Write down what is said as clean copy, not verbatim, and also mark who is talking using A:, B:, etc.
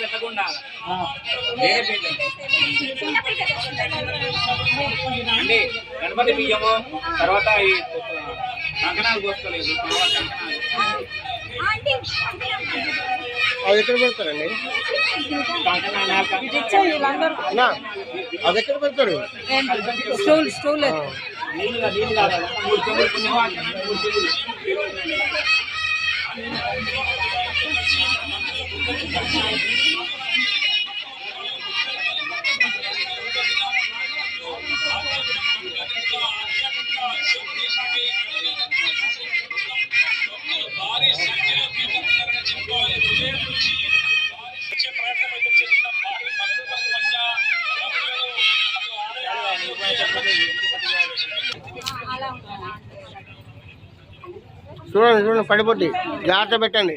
A: పెట్టకుండా అంటే గణపతి బియ్యము తర్వాత ఈ కంకణాలు కోసుకోలేదు.
B: అది ఎక్కడ పెడతారండి? అది ఎక్కడ పెడతారు?
A: స్టూల్ నీళ్ళు కావాలి. 3 చెంబులు పుణ్యవాళ్ళు 3 చెంబులు.
B: చూడండి చూడండి, పడిపోద్ది, జాగ్రత్త పెట్టండి.